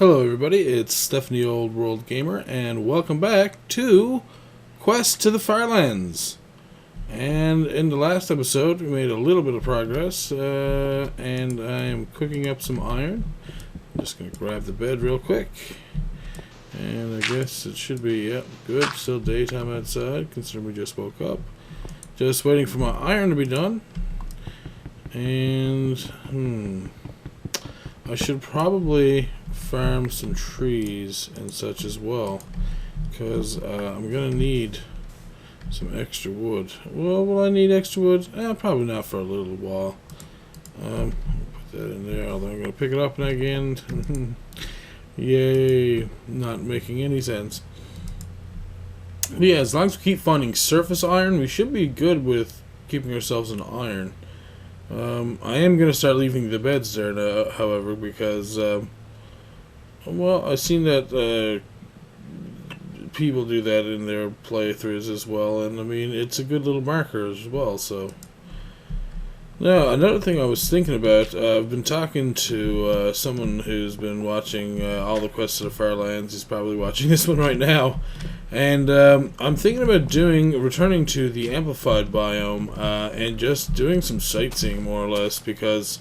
Hello everybody, it's Stephanie Old World Gamer, and welcome back to Quest to the Firelands. And in the last episode, we made a little bit of progress, and I am cooking up some iron. I'm just going to grab the bed real quick. And I guess it should be, yep, good. Still daytime outside, considering we just woke up. Just waiting for my iron to be done. And, I should probably farm some trees and such as well, because I'm going to need some extra wood. Well, will I need extra wood? Probably not for a little while. Put that in there, although I'm going to pick it up again. Yay, not making any sense. But yeah, as long as we keep finding surface iron, we should be good with keeping ourselves in iron. I am going to start leaving the beds there now, however, because, well, I've seen that people do that in their playthroughs as well, and I mean, it's a good little marker as well, so. Now, another thing I was thinking about, I've been talking to someone who's been watching all the Quests to the Firelands. He's probably watching this one right now. And I'm thinking about returning to the Amplified biome and just doing some sightseeing, more or less, because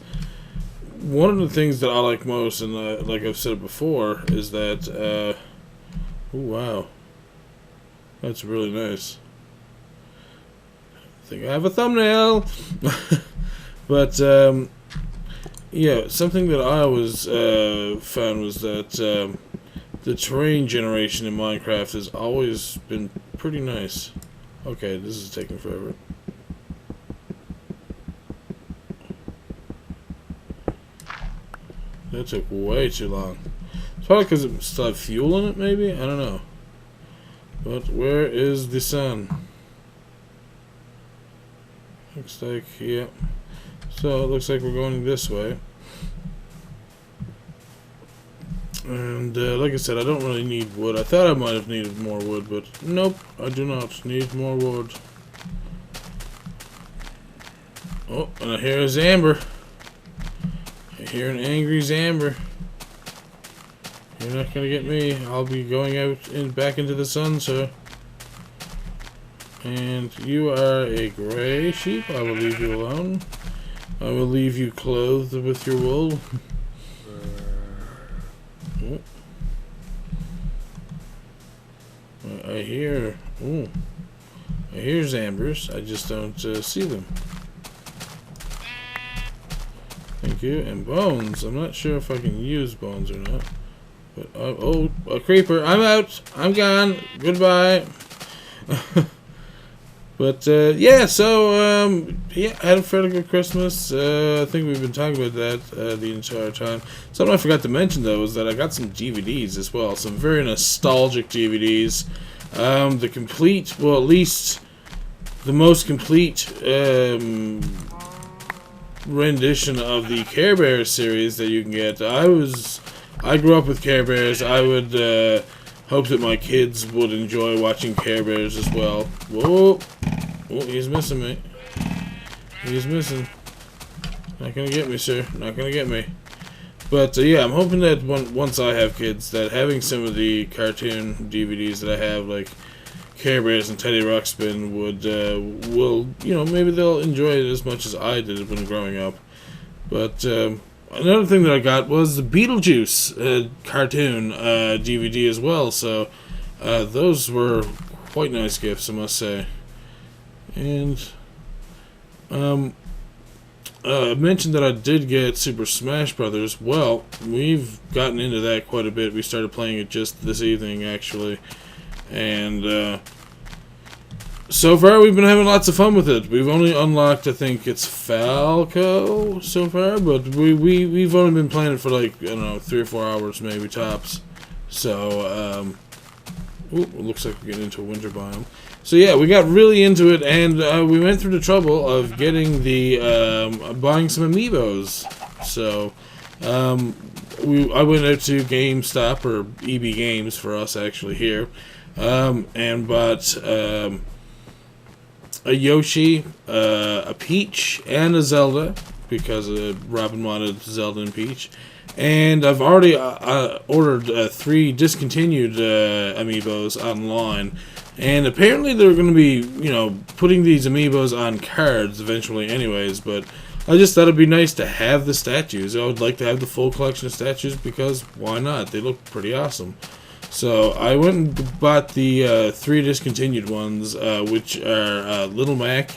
one of the things that I like most, and like I've said before, is that, oh wow, that's really nice. I think I have a thumbnail. But, yeah, something that I always found was that the terrain generation in Minecraft has always been pretty nice. Okay, this is taking forever. That took way too long. It's probably because it still had fuel in it, maybe? I don't know. But where is the sun? Looks like, yeah. So it looks like we're going this way. And like I said, I don't really need wood. I thought I might have needed more wood, but nope, I do not need more wood. Oh, and I hear a Zamber. I hear an angry Zamber. You're not gonna get me. I'll be going out and back into the sun, sir. And you are a gray sheep. I will leave you alone. I will leave you clothed with your wool. Oh. I hear Zambers. I just don't see them. Thank you. And bones. I'm not sure if I can use bones or not. But oh, a creeper. I'm out. I'm gone. Goodbye. But, yeah, so, yeah, I had a fairly good Christmas. I think we've been talking about that the entire time. Something I forgot to mention, though, is that I got some DVDs as well. Some very nostalgic DVDs. The complete, well, at least the most complete rendition of the Care Bears series that you can get. I grew up with Care Bears. I would, hope that my kids would enjoy watching Care Bears as well. Whoa! Oh, he's missing me. He's missing. Not gonna get me, sir. Not gonna get me. But, yeah, I'm hoping that once I have kids, that having some of the cartoon DVDs that I have, like Care Bears and Teddy Ruxpin, will, you know, maybe they'll enjoy it as much as I did when growing up. But, another thing that I got was the Beetlejuice cartoon DVD as well, so those were quite nice gifts, I must say. And I mentioned that I did get Super Smash Brothers. Well, we've gotten into that quite a bit. We started playing it just this evening, actually, and so far we've been having lots of fun with it. We've only unlocked, I think it's Falco so far, but we've only been playing it for like, I don't know, 3 or 4 hours maybe tops. So ooh, it looks like we're getting into a winter biome. So yeah, we got really into it, and we went through the trouble of getting the buying some amiibos. So I went out to GameStop, or EB Games for us actually here, and bought a Yoshi, a Peach, and a Zelda, because Robin wanted Zelda and Peach. And I've already ordered 3 discontinued amiibos online. And apparently they're going to be, putting these amiibos on cards eventually anyways, but I just thought it'd be nice to have the statues. I would like to have the full collection of statues because why not? They look pretty awesome. So I went and bought the 3 discontinued ones, which are Little Mac,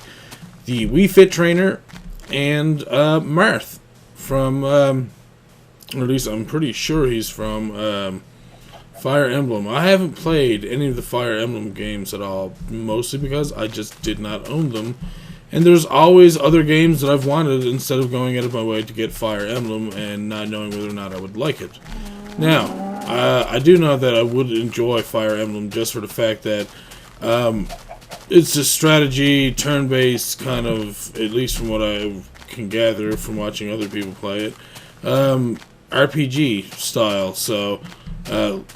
the Wii Fit Trainer, and Marth from, or at least I'm pretty sure he's from Fire Emblem. I haven't played any of the Fire Emblem games at all, mostly because I just did not own them. And there's always other games that I've wanted instead of going out of my way to get Fire Emblem and not knowing whether or not I would like it. Now, I do know that I would enjoy Fire Emblem just for the fact that it's a strategy, turn-based kind of, at least from what I can gather from watching other people play it, RPG style, so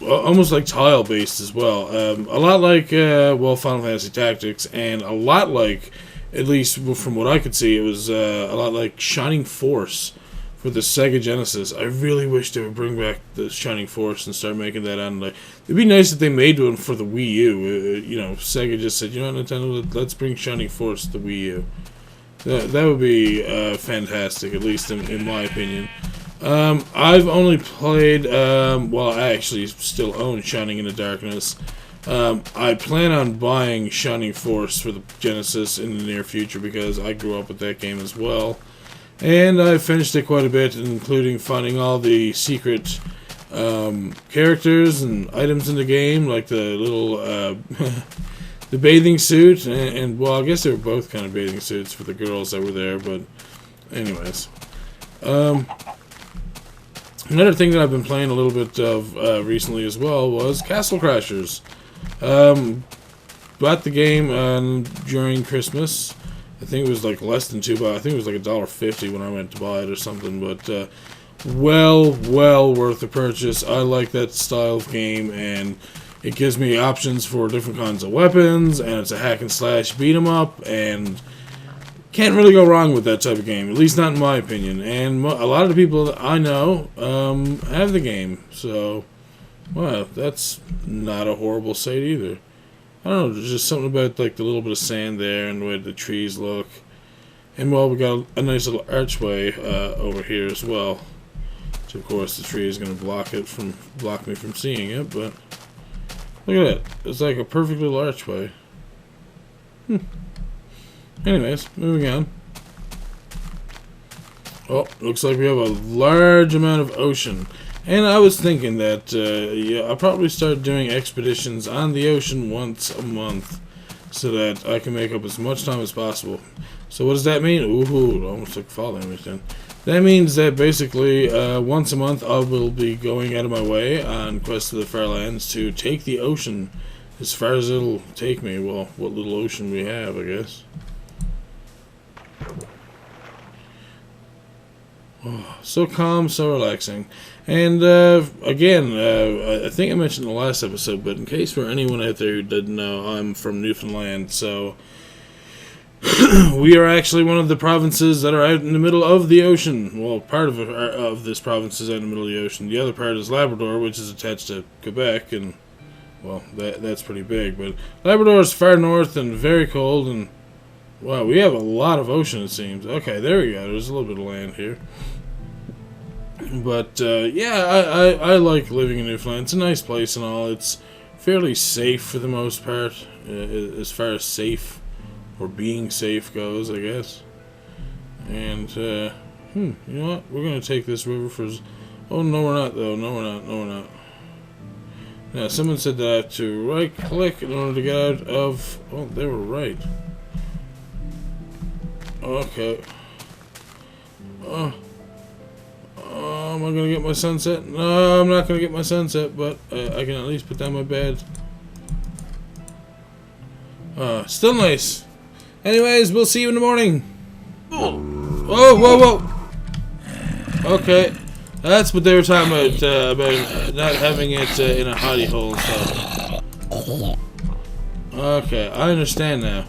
almost like tile-based as well. A lot like, Final Fantasy Tactics, and a lot like, at least from what I could see, it was a lot like Shining Force for the Sega Genesis. I really wish they would bring back the Shining Force and start making that on. Like, it'd be nice if they made one for the Wii U. Sega just said, Nintendo, let's bring Shining Force to the Wii U. That would be fantastic, at least in my opinion. I've only played, I actually still own Shining in the Darkness. I plan on buying Shining Force for the Genesis in the near future because I grew up with that game as well. And I finished it quite a bit, including finding all the secret characters and items in the game, like the little the bathing suit, and I guess they were both kind of bathing suits for the girls that were there, but anyways. Another thing that I've been playing a little bit of recently as well was Castle Crashers. Bought the game during Christmas. I think it was like less than $2. I think it was like $1.50 when I went to buy it or something. But well worth the purchase. I like that style of game, and it gives me options for different kinds of weapons. And it's a hack and slash beat 'em up, and can't really go wrong with that type of game. At least not in my opinion. And a lot of the people that I know have the game, so well, that's not a horrible sight either. I don't know, there's just something about like the little bit of sand there and the way the trees look. And we got a nice little archway over here as well. Which of course the tree is going to block me from seeing it, but look at that. It's like a perfect little archway. Anyways, moving on. Oh, looks like we have a large amount of ocean. And I was thinking that, I'll probably start doing expeditions on the ocean once a month so that I can make up as much time as possible. So what does that mean? Ooh, almost took fall damage then. That means that basically, once a month I will be going out of my way on Quest of the Farlands to take the ocean as far as it'll take me. Well, what little ocean we have, I guess. Oh, so calm, so relaxing. And again, I think I mentioned in the last episode, but in case for anyone out there who didn't know, I'm from Newfoundland, so we are actually one of the provinces that are out in the middle of the ocean. Well, part of this province is out in the middle of the ocean. The other part is Labrador, which is attached to Quebec, and well, that's pretty big. But Labrador is far north and very cold, and wow, we have a lot of ocean, it seems. Okay, there we go. There's a little bit of land here. But, yeah, I like living in Newfoundland. It's a nice place and all. It's fairly safe for the most part, as far as safe, or being safe goes, I guess. And, you know what? We're going to take this river for... Oh, no, we're not, though. No, we're not. Now, someone said that I have to right-click in order to get out of... Oh, they were right. Okay. Am I gonna get my sunset? No, I'm not gonna get my sunset, but I can at least put down my bed. Still nice. Anyways, we'll see you in the morning. Whoa. Okay. That's what they were talking about not having it in a hidey hole and stuff. Okay, I understand now.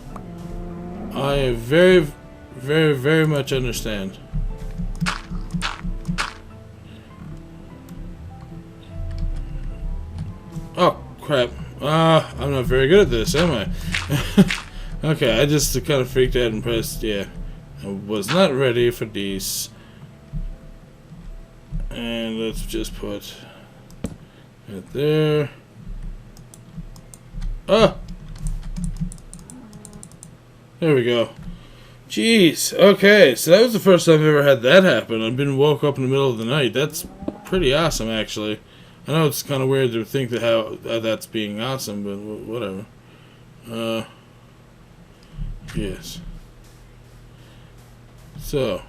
I very much understand. Oh, crap. I'm not very good at this, am I? Okay, I just kind of freaked out and pressed, yeah. I was not ready for these. And let's just put it there. Oh! There we go. Jeez. Okay, so that was the first time I've ever had that happen. I've been woke up in the middle of the night. That's pretty awesome, actually. I know it's kind of weird to think that how that's being awesome, but whatever. Yes. So,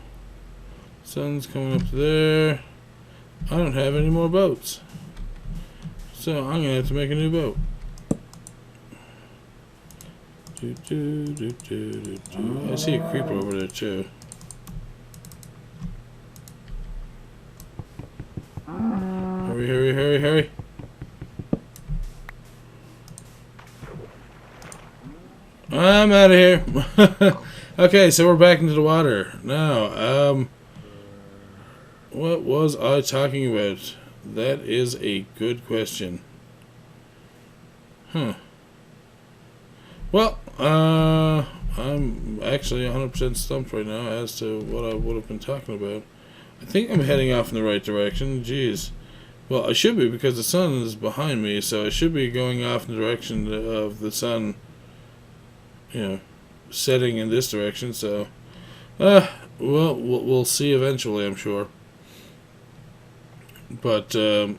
sun's coming up there. I don't have any more boats. So, I'm going to have to make a new boat. I see a creeper over there, too. Hurry, hurry, hurry, hurry. I'm out of here. Okay, so we're back into the water. Now, what was I talking about? That is a good question. Huh. Well, I'm actually 100% stumped right now as to what I would have been talking about. I think I'm heading off in the right direction. Jeez. Well, I should be because the sun is behind me, so I should be going off in the direction of the sun, you know, setting in this direction. So, well, we'll see eventually, I'm sure. But,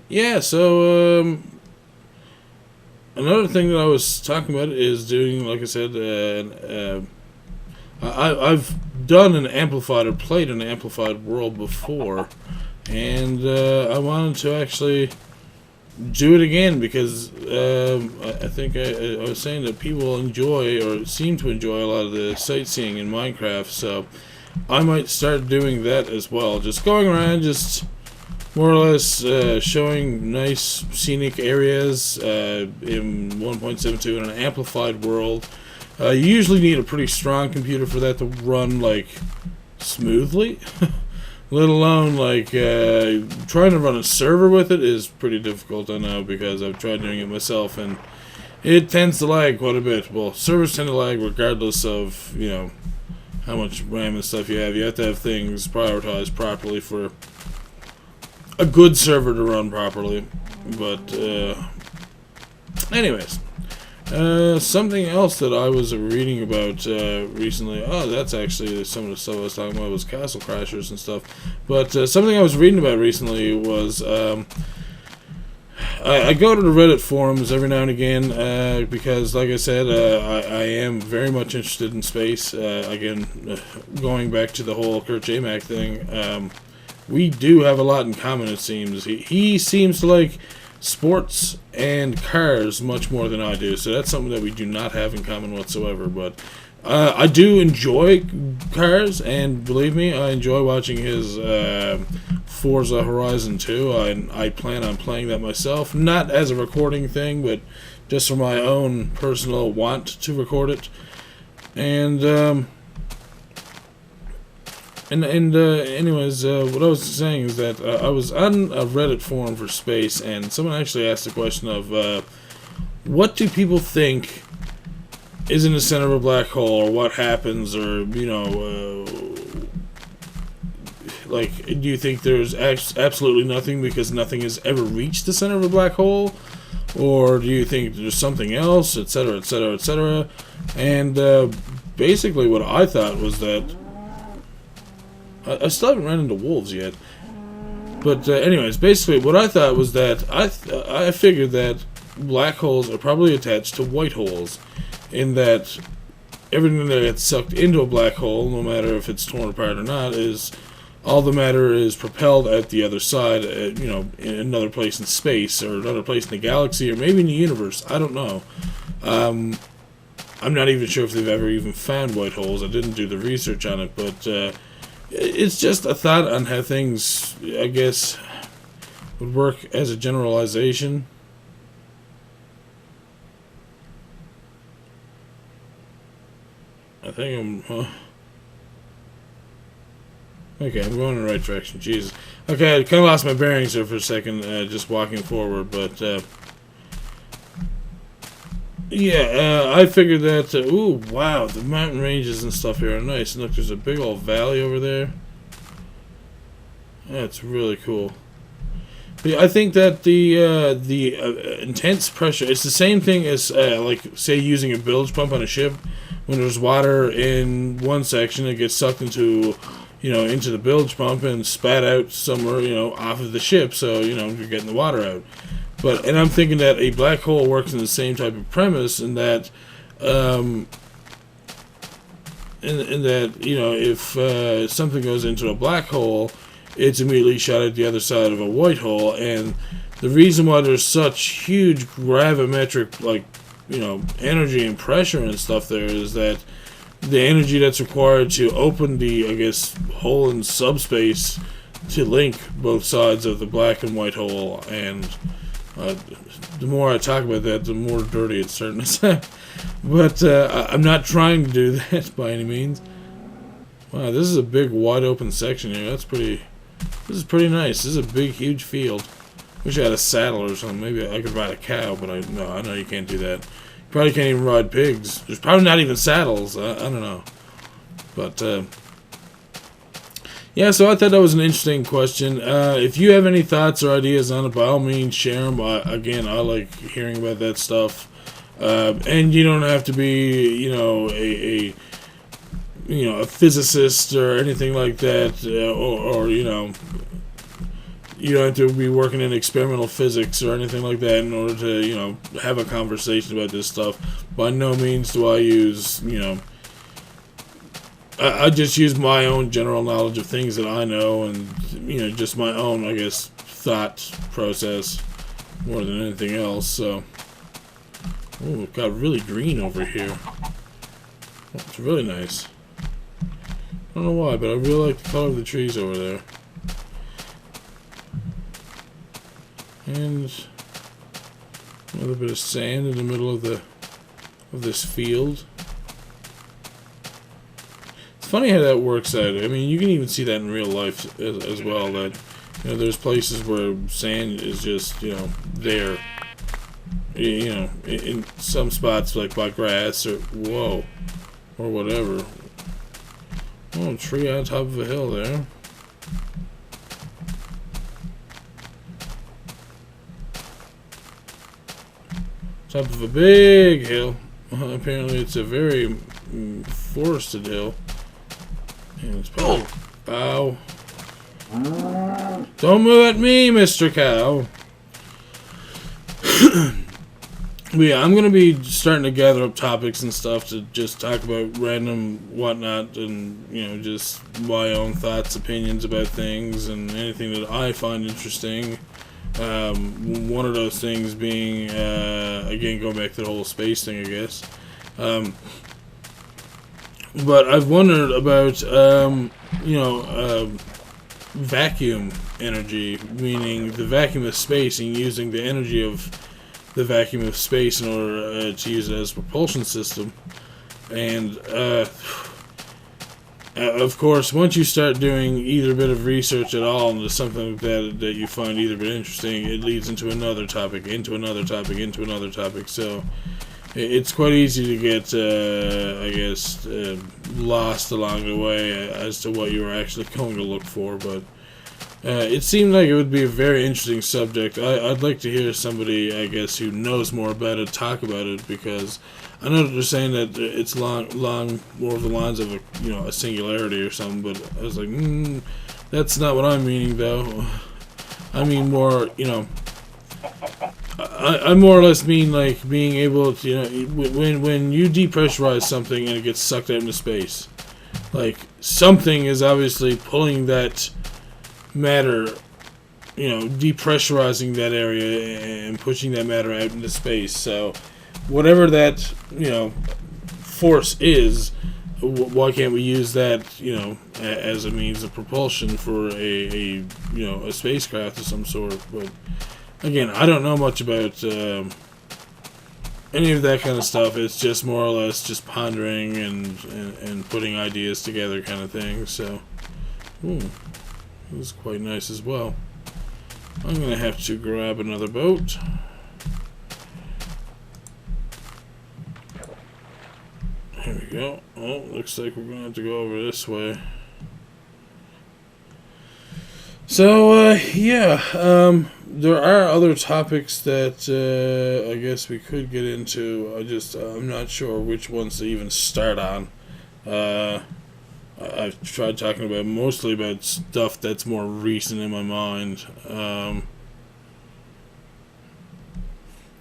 yeah, so, another thing that I was talking about is doing, like I said, I've done an amplified or played an amplified world before, and I wanted to actually do it again because I think I was saying that people enjoy or seem to enjoy a lot of the sightseeing in Minecraft, so I might start doing that as well. Just going around, just more or less showing nice scenic areas in 1.72 in an amplified world. You usually need a pretty strong computer for that to run, like, smoothly. Let alone, like, trying to run a server with it is pretty difficult, I know, because I've tried doing it myself, and it tends to lag quite a bit. Well, servers tend to lag regardless of, you know, how much RAM and stuff you have. You have to have things prioritized properly for a good server to run properly. But, anyways. Something else that I was reading about recently. Oh, that's actually some of the stuff I was talking about was Castle Crashers and stuff. But something I was reading about recently was I go to the Reddit forums every now and again because, like I said, I am very much interested in space. Again, going back to the whole Kurt J-Mac thing, we do have a lot in common, it seems. He seems to like sports and cars much more than I do, so that's something that we do not have in common whatsoever. But I do enjoy cars, and believe me, I enjoy watching his Forza Horizon 2. I plan on playing that myself, not as a recording thing, but just for my own personal want to record it. And anyways, what I was saying is that I was on a Reddit forum for space, and someone actually asked the question of, what do people think is in the center of a black hole, or what happens, or, you know, like, do you think there's absolutely nothing because nothing has ever reached the center of a black hole, or do you think there's something else, etc., etc., etc., and basically what I thought was that I still haven't run into wolves yet. But anyways, basically what I thought was that I figured that black holes are probably attached to white holes, in that everything that gets sucked into a black hole, no matter if it's torn apart or not, is all the matter is propelled out the other side, you know, in another place in space, or another place in the galaxy, or maybe in the universe. I don't know. I'm not even sure if they've ever even found white holes. I didn't do the research on it, but it's just a thought on how things, I guess, would work as a generalization. I think I'm... Okay, I'm going in the right direction. Jesus. Okay, I kind of lost my bearings there for a second, just walking forward, but Yeah, I figured that. Ooh, wow, the mountain ranges and stuff here are nice. And look, there's a big old valley over there. That's really cool. But yeah, I think that the intense pressure. It's the same thing as like say using a bilge pump on a ship. When there's water in one section, it gets sucked into into the bilge pump and spat out somewhere off of the ship. So you're getting the water out. And I'm thinking that a black hole works in the same type of premise, in that, if something goes into a black hole, it's immediately shot at the other side of a white hole. And the reason why there's such huge gravimetric, energy and pressure and stuff there is that the energy that's required to open the, I guess, hole in subspace to link both sides of the black and white hole. And the more I talk about that, the more dirty it's starting to sound. But I'm not trying to do that by any means. Wow, this is a big, wide open section here. This is pretty nice. This is a big, huge field. Wish I had a saddle or something. Maybe I could ride a cow, but I know you can't do that. You probably can't even ride pigs. There's probably not even saddles. I don't know. But yeah, so I thought that was an interesting question. If you have any thoughts or ideas on it, by all means, share them. Again, I like hearing about that stuff. And you don't have to be, a physicist or anything like that, or you don't have to be working in experimental physics or anything like that in order to, have a conversation about this stuff. By no means do I use, I just use my own general knowledge of things that I know, and just my own, I guess, thought process more than anything else. So, oh, it got really green over here. It's really nice. I don't know why, but I really like the color of the trees over there. And another bit of sand in the middle of this field. Funny how that works out. I mean, you can even see that in real life as well. That there's places where sand is just there. In some spots like by grass or whatever. Oh, a tree on top of a hill there. Top of a big hill. Apparently, it's a very forested hill. And it's probably Ow. Don't move at me, Mr. Cow. But yeah, I'm going to be starting to gather up topics and stuff to just talk about random whatnot and, just my own thoughts, opinions about things and anything that I find interesting. One of those things being, again, going back to the whole space thing, I guess. But I've wondered about, vacuum energy, meaning the vacuum of space, and using the energy of the vacuum of space in order to use it as a propulsion system. And, of course, once you start doing either bit of research at all into something that you find either bit interesting, it leads into another topic, into another topic, into another topic. So it's quite easy to get, lost along the way as to what you were actually going to look for. But it seemed like it would be a very interesting subject. I'd like to hear somebody, I guess, who knows more about it talk about it, because I know that they're saying that it's long more of the lines of a singularity or something, but I was like, that's not what I'm meaning, though. I mean more, I more or less mean like being able to, when you depressurize something and it gets sucked out into space, like something is obviously pulling that matter, depressurizing that area and pushing that matter out into space. So whatever that, force is, why can't we use that, as a means of propulsion for a spacecraft of some sort? But again, I don't know much about any of that kind of stuff. It's just more or less just pondering and putting ideas together kind of thing. So, this is quite nice as well. I'm going to have to grab another boat. Here we go. Oh, looks like we're going to have to go over this way. So, there are other topics that I guess we could get into. I'm not sure which ones to even start on. I've tried talking about mostly about stuff that's more recent in my mind.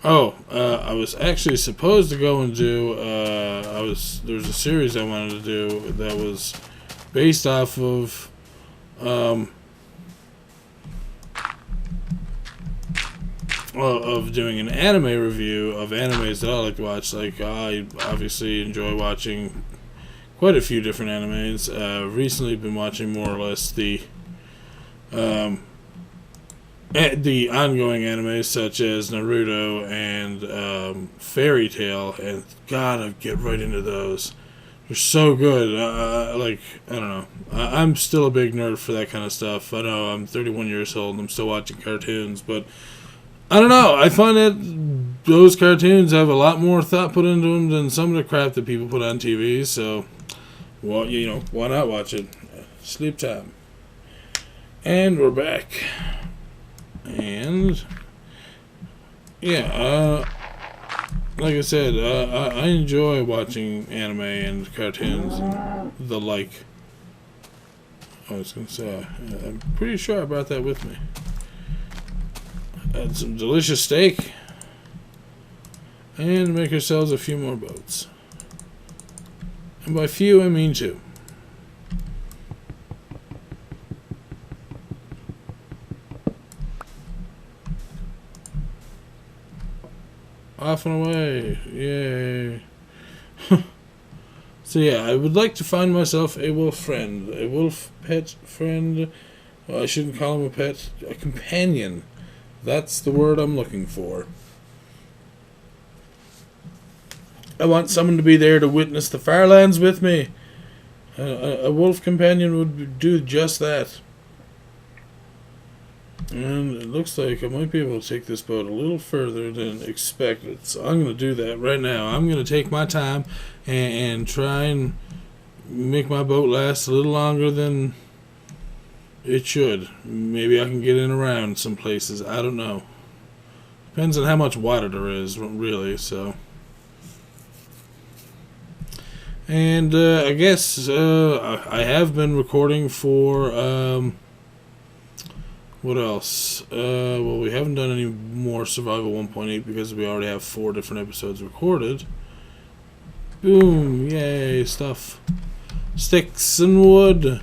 I was actually supposed to go and do. There's a series I wanted to do that was based off of. Of doing an anime review of animes that I like to watch. Like, I obviously enjoy watching quite a few different animes. Recently been watching more or less the ongoing animes such as Naruto and Fairy Tail, and God, I get right into those. They're so good. I don't know. I'm still a big nerd for that kind of stuff. I know I'm 31 years old and I'm still watching cartoons, but I don't know. I find that those cartoons have a lot more thought put into them than some of the crap that people put on TV. So, well, why not watch it? Sleep time. And we're back. And, like I said, I enjoy watching anime and cartoons and the like. I was going to say, I'm pretty sure I brought that with me. Add some delicious steak. And make ourselves a few more boats. And by few, I mean two. Off and away. Yay. So yeah, I would like to find myself a wolf friend. A wolf pet friend. Well, I shouldn't call him a pet. A companion. That's the word I'm looking for. I want someone to be there to witness the Farlands with me. A wolf companion would do just that. And it looks like I might be able to take this boat a little further than expected. So I'm going to do that right now. I'm going to take my time and try and make my boat last a little longer than it should. Maybe I can get in around some places. I don't know. Depends on how much water there is, really. So, and I guess I have been recording for what else? Well, we haven't done any more Survival 1.8 because we already have 4 different episodes recorded. Boom! Yay! Stuff. Sticks and wood.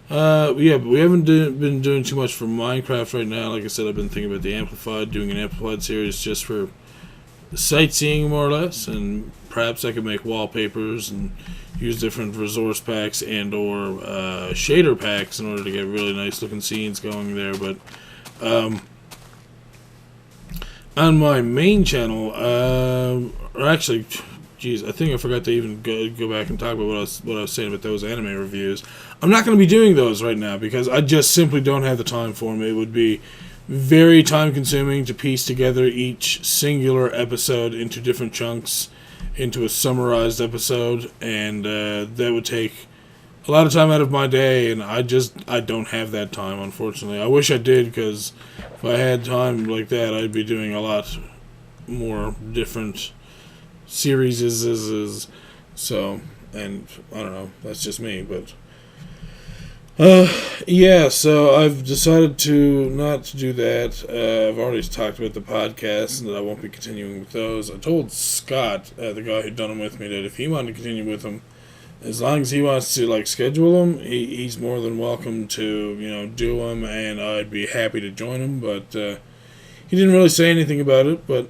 But we haven't been doing too much for Minecraft right now. Like I said, I've been thinking about doing an Amplified series just for sightseeing, more or less, and perhaps I could make wallpapers and use different resource packs and or shader packs in order to get really nice looking scenes going there. But on my main channel, or actually, geez, I think I forgot to even go back and talk about what I was saying about those anime reviews. I'm not going to be doing those right now because I just simply don't have the time for them. It would be very time consuming to piece together each singular episode into different chunks into a summarized episode, and that would take a lot of time out of my day, and I don't have that time, unfortunately. I wish I did, because if I had time like that, I'd be doing a lot more different series. So, and I don't know, that's just me, but so I've decided to not do that. I've already talked about the podcast and that I won't be continuing with those. I told Scott, the guy who'd done them with me, that if he wanted to continue with them, as long as he wants to schedule them, he's more than welcome to do them, and I'd be happy to join him. But he didn't really say anything about it. But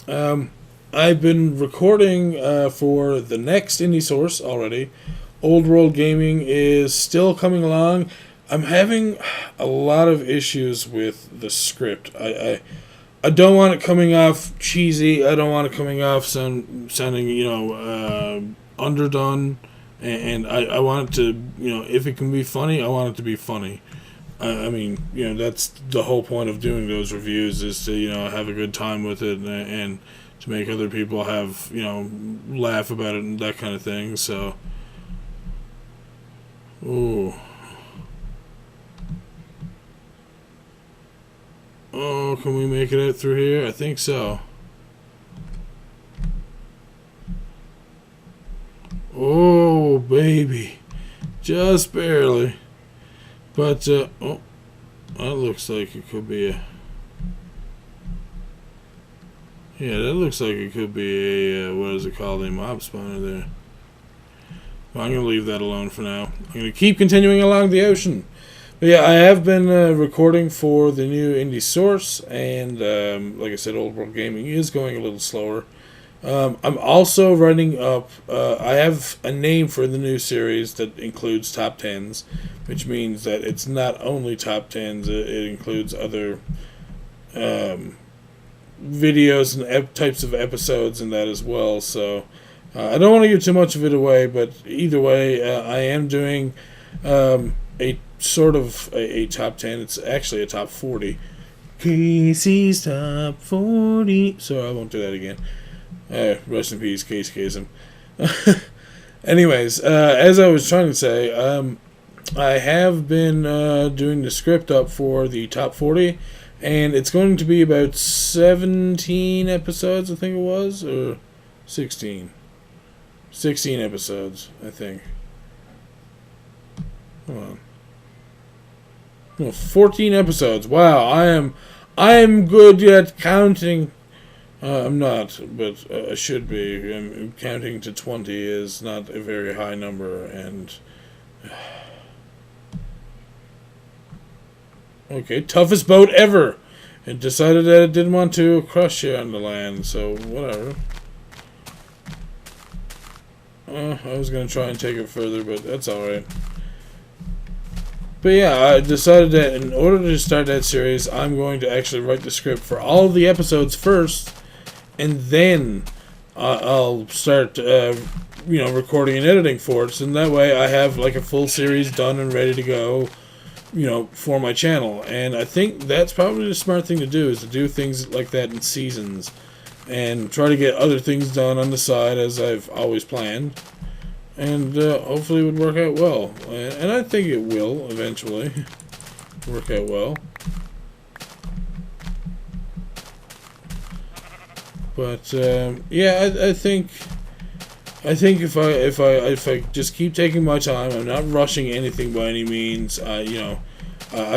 I've been recording for the next indie source already. Old World Gaming is still coming along. I'm having a lot of issues with the script. I don't want it coming off cheesy. I don't want it coming off sounding underdone. And I want it to, if it can be funny, I want it to be funny. I mean, that's the whole point of doing those reviews, is to, have a good time with it and to make other people have, laugh about it and that kind of thing. So, ooh. Oh, can we make it out through here? I think so. Oh, baby. Just barely. But, oh, that looks like it could be a... Yeah, that looks like it could be a, what is it called, a mob spawner there. Well, I'm going to leave that alone for now. I'm going to keep continuing along the ocean. But yeah, I have been recording for the new indie source, and like I said, Old World Gaming is going a little slower. I'm also writing up, I have a name for the new series that includes top 10s, which means that it's not only top 10s, it includes other videos and types of episodes and that as well. So I don't want to give too much of it away, but either way, I am doing a sort of a top 10. It's actually a top 40. Casey's top 40. So I won't do that again. Rest in peace, Casey Kasem. Anyways, as I was trying to say, I have been doing the script up for the top 40, and it's going to be about 17 episodes, I think it was, or 16. 16 episodes, I think. Hold on. No, 14 episodes. Wow, I am good at counting. I'm not, but I should be. Counting to 20 is not a very high number, and... Okay, toughest boat ever! It decided that it didn't want to crush here on the land, so whatever. I was going to try and take it further, but that's alright. But yeah, I decided that in order to start that series, I'm going to actually write the script for all of the episodes first, and then I'll start, recording and editing for it. And that way I have like a full series done and ready to go, for my channel. And I think that's probably the smart thing to do, is to do things like that in seasons. And try to get other things done on the side, as I've always planned. And hopefully it would work out well. And I think it will, eventually, work out well. But yeah, I think if I just keep taking my time, I'm not rushing anything by any means. I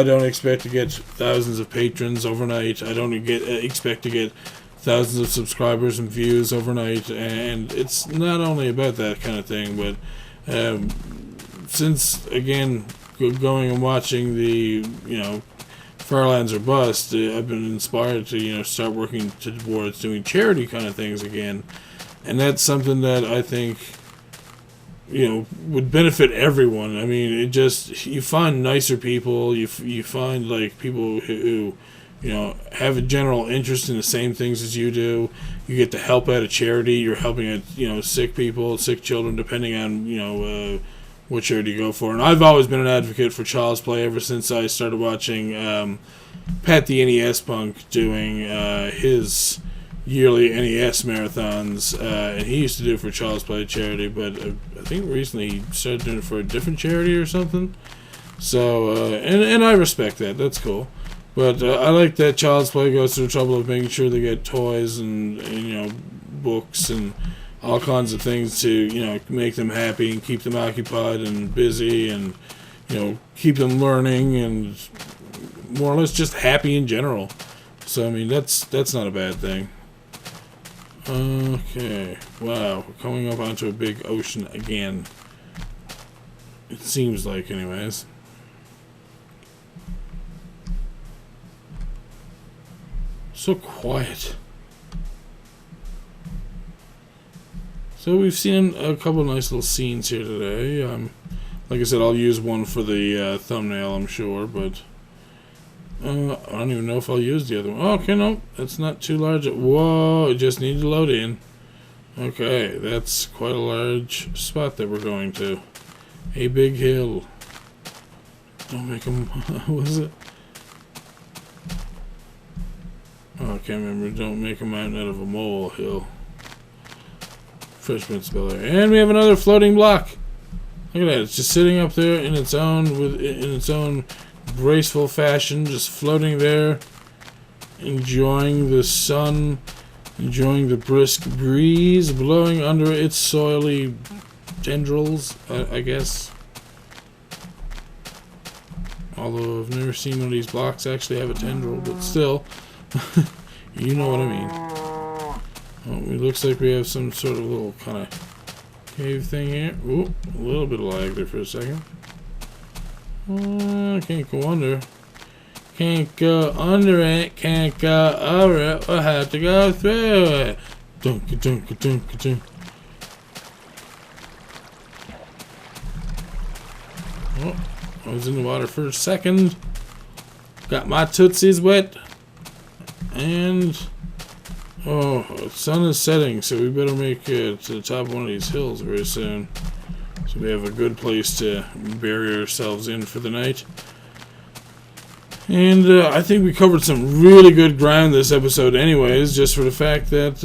don't expect to get thousands of patrons overnight. I don't expect to get thousands of subscribers and views overnight. And it's not only about that kind of thing, but since again going and watching the Firelands or Bust, I've been inspired to start working towards doing charity kind of things again, and that's something that I think would benefit everyone. I mean, you find nicer people, you find like people who have a general interest in the same things as you do. You get to help out a charity. You're helping out sick people, sick children, depending on what charity you go for. And I've always been an advocate for Child's Play ever since I started watching Pat the NES Punk doing his yearly NES marathons, and he used to do it for Child's Play charity, but I think recently he started doing it for a different charity or something. So, and I respect that. That's cool. But I like that Child's Play goes to the trouble of making sure they get toys and books and all kinds of things to make them happy and keep them occupied and busy, and keep them learning and more or less just happy in general. So I mean, that's not a bad thing. Okay, wow, we're coming up onto a big ocean again. It seems like, anyways. So quiet. So we've seen a couple of nice little scenes here today. Like I said, I'll use one for the thumbnail, I'm sure, but I don't even know if I'll use the other one. Oh, okay, no, that's not too large. Whoa, it just needed to load in. Okay, that's quite a large spot that we're going to. A big hill. Don't make them... what is it? Okay, can't remember. Don't make a mountain out of a molehill. Freshman speller. And we have another floating block. Look at that. It's just sitting up there in its own graceful fashion, just floating there, enjoying the sun, enjoying the brisk breeze blowing under its soily tendrils, I guess. Although I've never seen one of these blocks actually have a tendril, but still, you know what I mean. Oh, it looks like we have some sort of little kind of cave thing here. Ooh, a little bit of lag there for a second. I can't go under. Can't go under it. Can't go over it. We'll have to go through it. Dunk, dunk, dunk, dunk. Oh, I was in the water for a second. Got my tootsies wet. And oh, the sun is setting, so we better make it to the top of one of these hills very soon. So we have a good place to bury ourselves in for the night. And I think we covered some really good ground this episode anyways, just for the fact that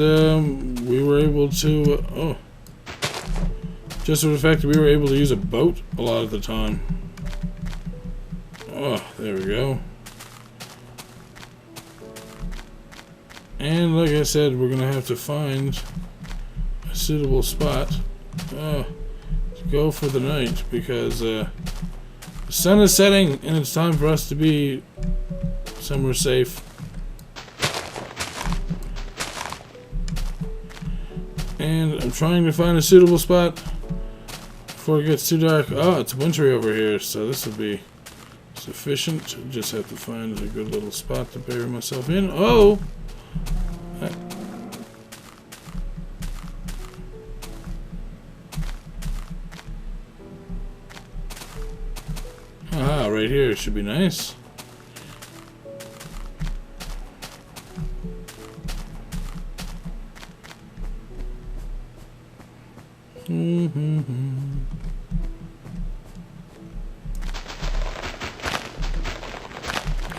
we were able to... just for the fact that we were able to use a boat a lot of the time. Oh, there we go. And like I said, we're going to have to find a suitable spot to go for the night, because the sun is setting and it's time for us to be somewhere safe. And I'm trying to find a suitable spot before it gets too dark. Oh, it's wintry over here, so this will be sufficient. Just have to find a good little spot to bury myself in. Oh! Ah, right here should be nice.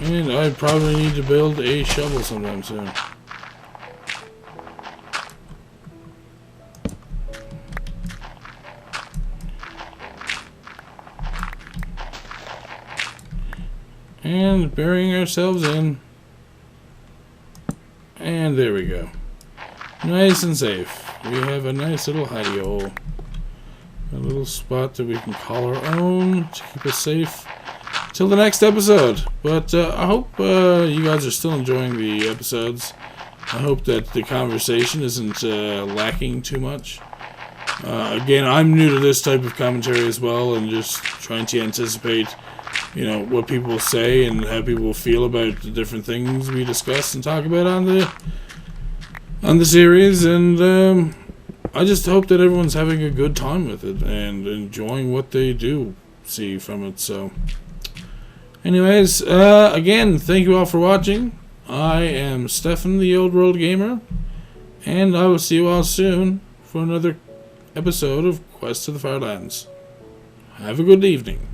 And I probably need to build a shovel sometime soon. And burying ourselves in. And there we go. Nice and safe. We have a nice little hidey hole. A little spot that we can call our own to keep us safe till the next episode. But I hope you guys are still enjoying the episodes. I hope that the conversation isn't lacking too much. Again, I'm new to this type of commentary as well, and just trying to anticipate, you know, what people say and how people feel about the different things we discuss and talk about on the series. And I just hope that everyone's having a good time with it and enjoying what they do see from it. So anyways, again, thank you all for watching. I am Stefan, the Old World Gamer, and I will see you all soon for another episode of Quest to the Farlands. Have a good evening.